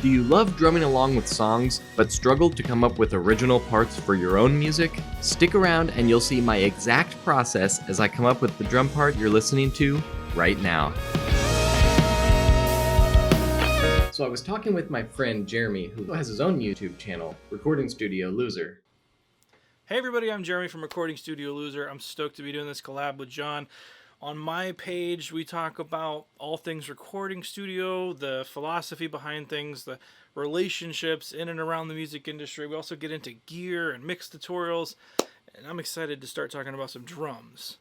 Do you love drumming along with songs, but struggle to come up with original parts for your own music? Stick around and you'll see my exact process as I come up with the drum part you're listening to right now. So I was talking with my friend Jeremy, who has his own YouTube channel, Recording Studio Loser. Hey everybody, I'm Jeremy from Recording Studio Loser. I'm stoked to be doing this collab with John. On my page, we talk about all things recording studio, the philosophy behind things, the relationships in and around the music industry. We also get into gear and mix tutorials, and I'm excited to start talking about some drums.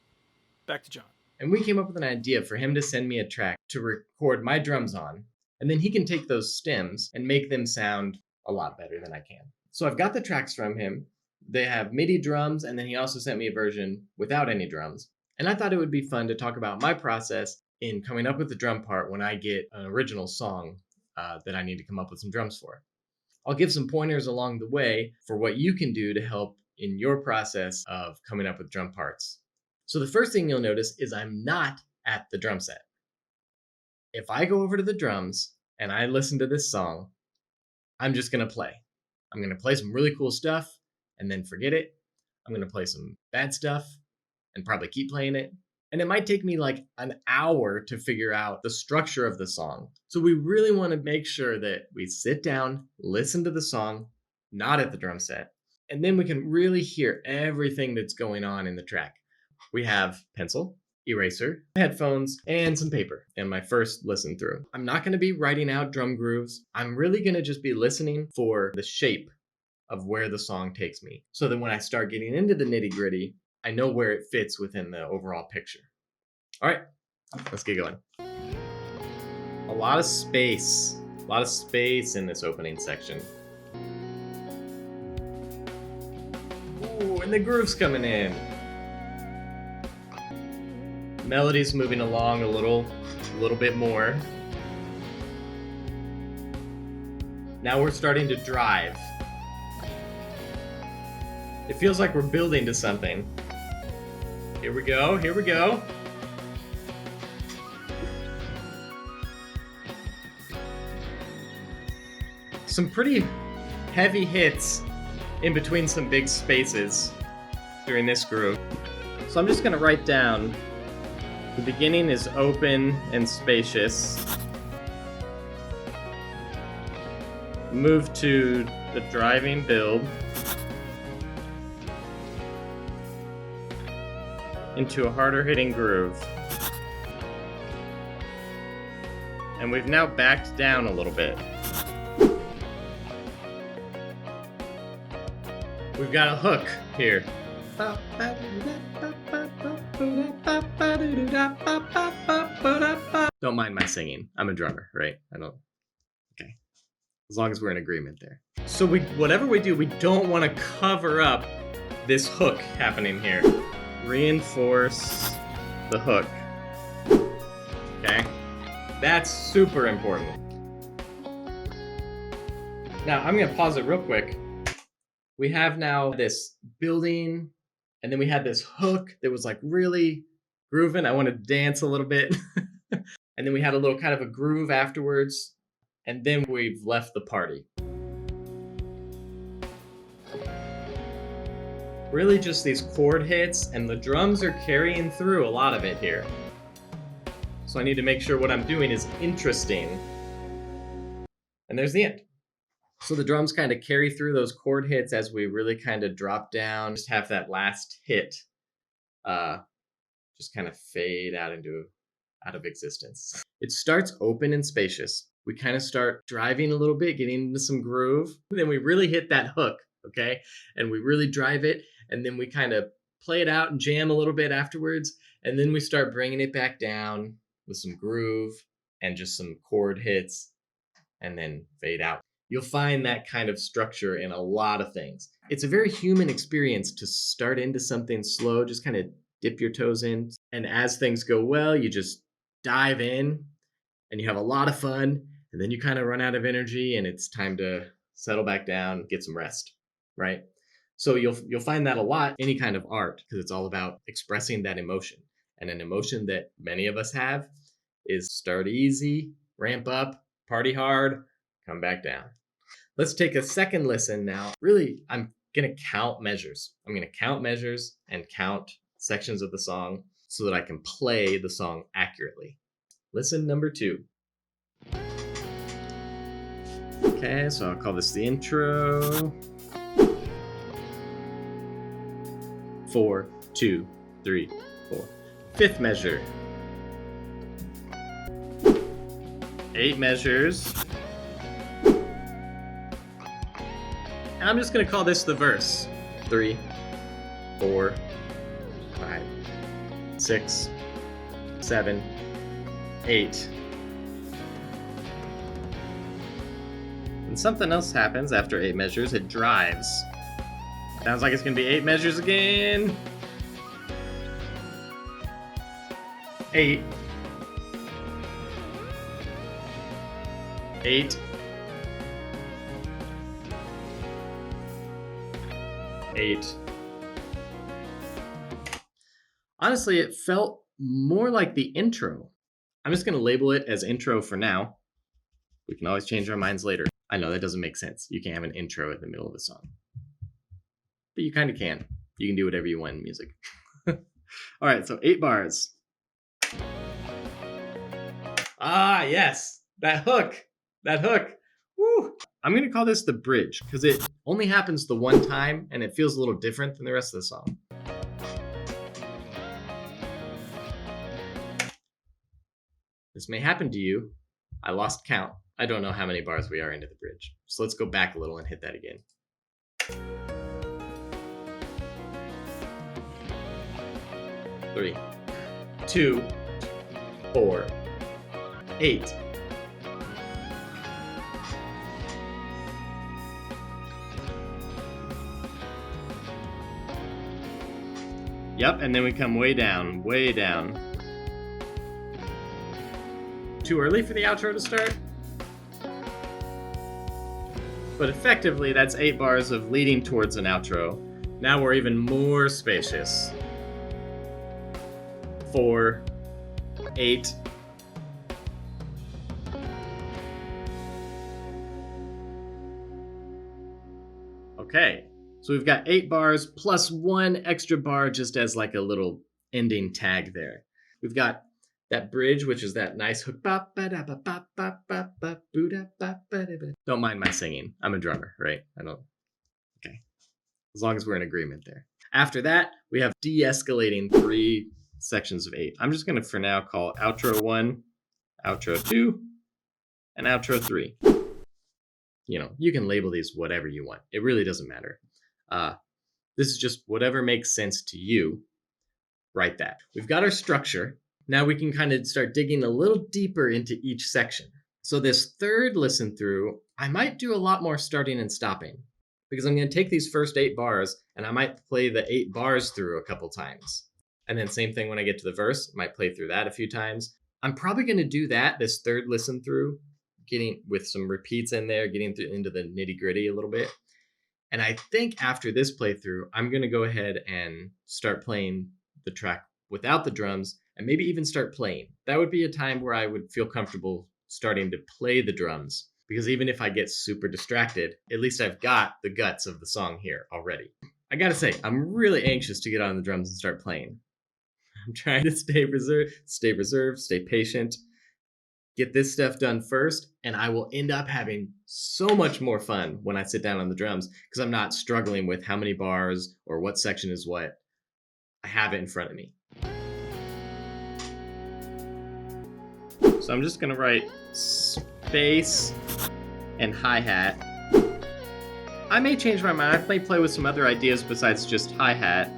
Back to John. And we came up with an idea for him to send me a track to record my drums on, and then he can take those stems and make them sound a lot better than I can. So I've got the tracks from him. They have MIDI drums, and then he also sent me a version without any drums. And I thought it would be fun to talk about my process in coming up with the drum part when I get an original song that I need to come up with some drums for. I'll give some pointers along the way for what you can do to help in your process of coming up with drum parts. So the first thing you'll notice is I'm not at the drum set. If I go over to the drums and I listen to this song, I'm just going to play. I'm going to play some really cool stuff and then forget it. I'm going to play some bad stuff and probably keep playing it. And it might take me like an hour to figure out the structure of the song. So we really want to make sure that we sit down, listen to the song, not at the drum set, and then we can really hear everything that's going on in the track. We have pencil, eraser, headphones, and some paper in my first listen through. I'm not going to be writing out drum grooves. I'm really going to just be listening for the shape of where the song takes me, so that when I start getting into the nitty gritty, I know where it fits within the overall picture. All right, let's get going. A lot of space in this opening section. Ooh, and the groove's coming in. Melody's moving along a little bit more. Now we're starting to drive. It feels like we're building to something. Here we go. Some pretty heavy hits in between some big spaces during this groove. So I'm just gonna write down, the beginning is open and spacious. Move to the driving build. Into a harder hitting groove. And we've now backed down a little bit. We've got a hook here. Don't mind my singing. I'm a drummer, right? Okay. As long as we're in agreement there. So whatever we do, we don't want to cover up this hook happening here. Reinforce the hook. Okay? That's super important. Now, I'm going to pause it real quick. We have now this building, and then we had this hook that was like really grooving. I want to dance a little bit. And then we had a little kind of a groove afterwards, and then we've left the party. Really just these chord hits, and the drums are carrying through a lot of it here. So I need to make sure what I'm doing is interesting. And there's the end. So the drums kind of carry through those chord hits as we really kind of drop down, just have that last hit just kind of fade out of existence. It starts open and spacious. We kind of start driving a little bit, getting into some groove. Then we really hit that hook, okay? And we really drive it. And then we kind of play it out and jam a little bit afterwards. And then we start bringing it back down with some groove and just some chord hits and then fade out. You'll find that kind of structure in a lot of things. It's a very human experience to start into something slow, just kind of dip your toes in. And as things go well, you just dive in and you have a lot of fun. And then you kind of run out of energy and it's time to settle back down, get some rest, right? So you'll find that a lot, any kind of art, because it's all about expressing that emotion. And an emotion that many of us have is start easy, ramp up, party hard, come back down. Let's take a second listen now. Really, I'm going to count measures. I'm going to count measures and count sections of the song so that I can play the song accurately. Listen number 2. Okay, so I'll call this the intro. 4, 2, 3, 4. Fifth measure. 8 measures. And I'm just going to call this the verse. 3, 4, 5, 6, 7, 8. And something else happens after 8 measures. It drives. Sounds like it's going to be 8 measures again. 8. 8. 8. Honestly, it felt more like the intro. I'm just going to label it as intro for now. We can always change our minds later. I know that doesn't make sense. You can't have an intro in the middle of a song. But you kind of can. You can do whatever you want in music. All right, so 8 bars. Ah, yes. That hook. That hook. Woo. I'm going to call this the bridge because it only happens the one time and it feels a little different than the rest of the song. This may happen to you. I lost count. I don't know how many bars we are into the bridge. So let's go back a little and hit that again. 3, 2, 4, 8. Yep, and then we come way down, way down. Too early for the outro to start? But effectively, that's 8 bars of leading towards an outro. Now we're even more spacious. 4, 8. Okay, so we've got 8 bars plus 1 extra bar just as like a little ending tag there. We've got that bridge, which is that nice hook. Don't mind my singing. I'm a drummer, right? Okay. As long as we're in agreement there. After that, we have de-escalating 3 sections of 8. I'm just going to, for now, call outro 1, outro 2, and outro 3. You know, you can label these whatever you want. It really doesn't matter. This is just whatever makes sense to you. Write that. We've got our structure. Now we can kind of start digging a little deeper into each section. So this third listen through, I might do a lot more starting and stopping because I'm going to take these first 8 bars and I might play the 8 bars through a couple times. And then same thing when I get to the verse, I might play through that a few times. I'm probably going to do that, this third listen through, getting with some repeats in there, getting into the nitty gritty a little bit. And I think after this playthrough, I'm going to go ahead and start playing the track without the drums and maybe even start playing. That would be a time where I would feel comfortable starting to play the drums because even if I get super distracted, at least I've got the guts of the song here already. I gotta say, I'm really anxious to get on the drums and start playing. I'm trying to stay reserved, stay patient, get this stuff done first, and I will end up having so much more fun when I sit down on the drums because I'm not struggling with how many bars or what section is what. I have it in front of me. So I'm just gonna write space and hi-hat. I may change my mind. I may play with some other ideas besides just hi-hat.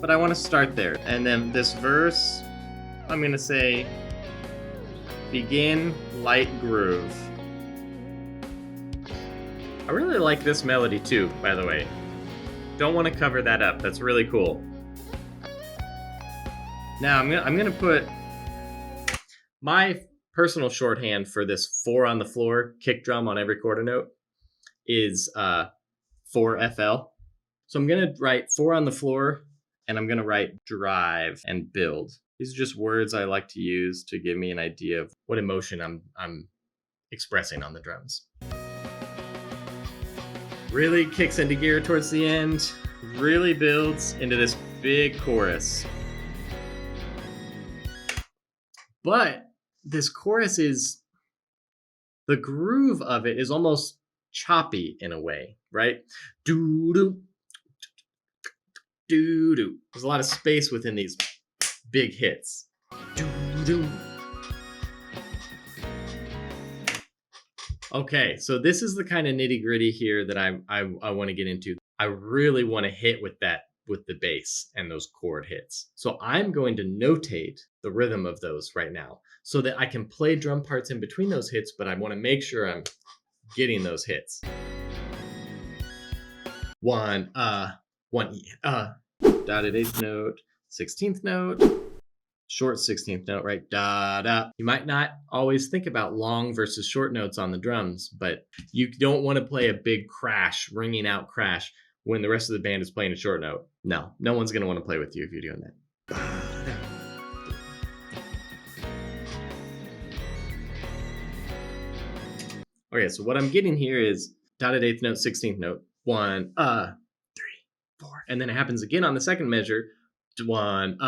But I want to start there. And then this verse, I'm gonna say begin light groove. I really like this melody too, by the way. Don't want to cover that up. That's really cool. Now I'm gonna put my personal shorthand for this 4 on the floor kick drum on every quarter note is 4FL. So I'm gonna write 4 on the floor, and I'm gonna write drive and build. These are just words I like to use to give me an idea of what emotion I'm expressing on the drums. Really kicks into gear towards the end, really builds into this big chorus. But this chorus is, the groove of it is almost choppy in a way, right? Doo-doo, doo-doo. There's a lot of space within these big hits. Doo-doo. Okay, so this is the kind of nitty-gritty here that I want to get into. I really want to hit with the bass and those chord hits. So I'm going to notate the rhythm of those right now so that I can play drum parts in between those hits, but I want to make sure I'm getting those hits. One, dotted eighth note, 16th note, short 16th note, right? Da, da. You might not always think about long versus short notes on the drums, but you don't want to play a big crash, ringing out crash when the rest of the band is playing a short note. No one's going to want to play with you if you're doing that. Okay, so what I'm getting here is dotted eighth note, 16th note, 1, 3, 4. And then it happens again on the second measure, 1,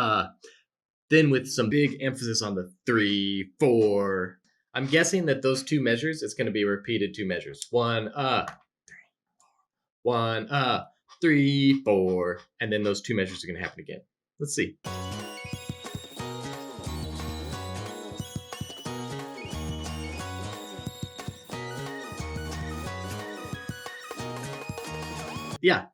then with some big emphasis on the 3, 4. I'm guessing that those two measures, it's going to be repeated 2 measures. 1, 3, 4. 1, 3, 4. And then those 2 measures are going to happen again. Let's see. Yeah,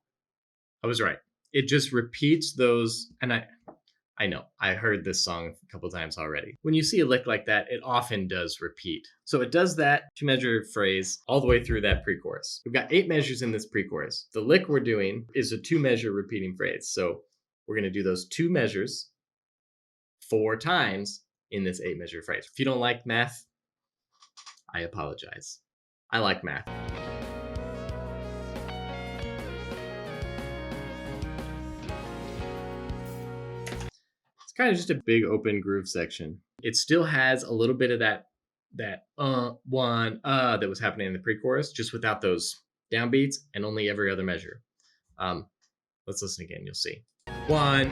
I was right. It just repeats those, and I know, I heard this song a couple times already. When you see a lick like that, it often does repeat. So it does that 2-measure phrase all the way through that pre-chorus. We've got 8 measures in this pre-chorus. The lick we're doing is a 2-measure repeating phrase. So we're going to do those 2 measures 4 times in this 8-measure phrase. If you don't like math, I apologize. I like math. Kind of just a big open groove section. It still has a little bit of that one that was happening in the pre-chorus, just without those downbeats and only every other measure. Let's listen again, you'll see. 1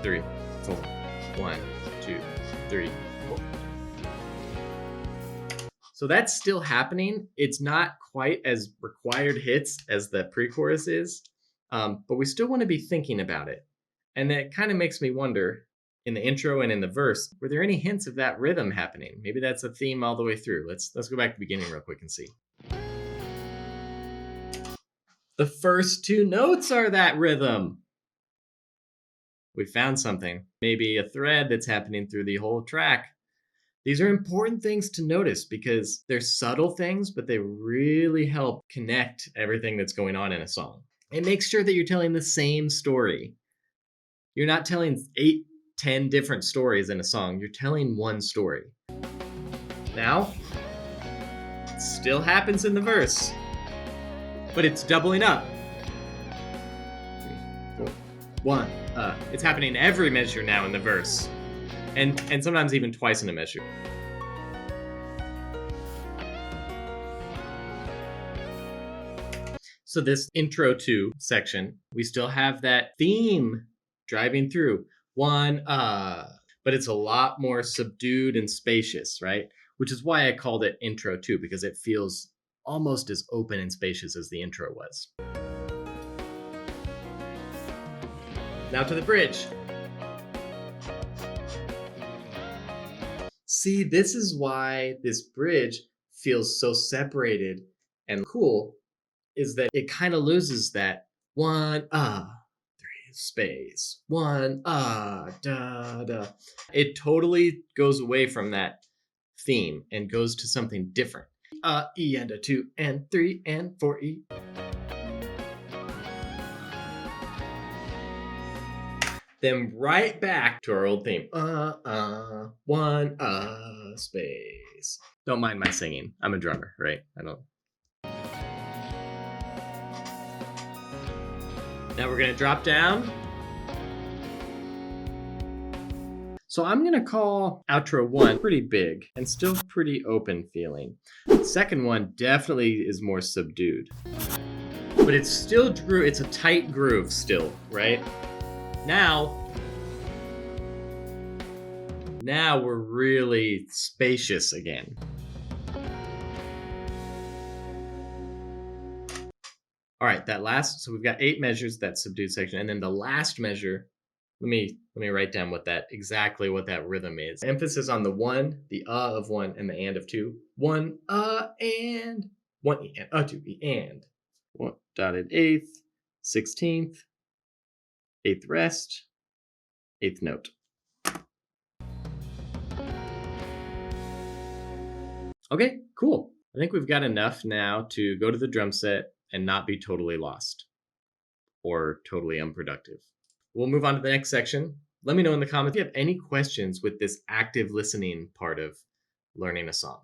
3 4 1 2 3 4. So that's still happening. It's not quite as required hits as the pre-chorus is, but we still want to be thinking about it. And that kind of makes me wonder, in the intro and in the verse, were there any hints of that rhythm happening? Maybe that's a theme all the way through. Let's go back to the beginning real quick and see. The first 2 notes are that rhythm. We found something. Maybe a thread that's happening through the whole track. These are important things to notice because they're subtle things, but they really help connect everything that's going on in a song. It makes sure that you're telling the same story. You're not telling 8, 10 different stories in a song. You're telling one story. Now, it still happens in the verse, but it's doubling up. 3, 4, 1. It's happening every measure now in the verse, and sometimes even twice in a measure. So this intro 2 section, we still have that theme driving through. 1, but it's a lot more subdued and spacious, right? Which is why I called it intro 2, because it feels almost as open and spacious as the intro was. Now to the bridge. See, this is why this bridge feels so separated and cool, is that it kind of loses that 1, space 1 da da. It totally goes away from that theme and goes to something different. E and a 2 and 3 and 4 E. Then right back to our old theme. 1 space. Don't mind my singing. I'm a drummer, right? I don't. Now we're going to drop down. So I'm going to call outro 1 pretty big and still pretty open feeling. The second one definitely is more subdued. But it's still it's a tight groove still, right? Now we're really spacious again. All right, so we've got 8 measures, that subdued section, and then the last measure, let me write down exactly what that rhythm is. Emphasis on the 1, the of 1, and the and of 2. 1 and 1 and 2 and 1 dotted 8th, 16th, 8th rest, 8th note. Okay, cool. I think we've got enough now to go to the drum set and not be totally lost or totally unproductive. We'll move on to the next section. Let me know in the comments if you have any questions with this active listening part of learning a song.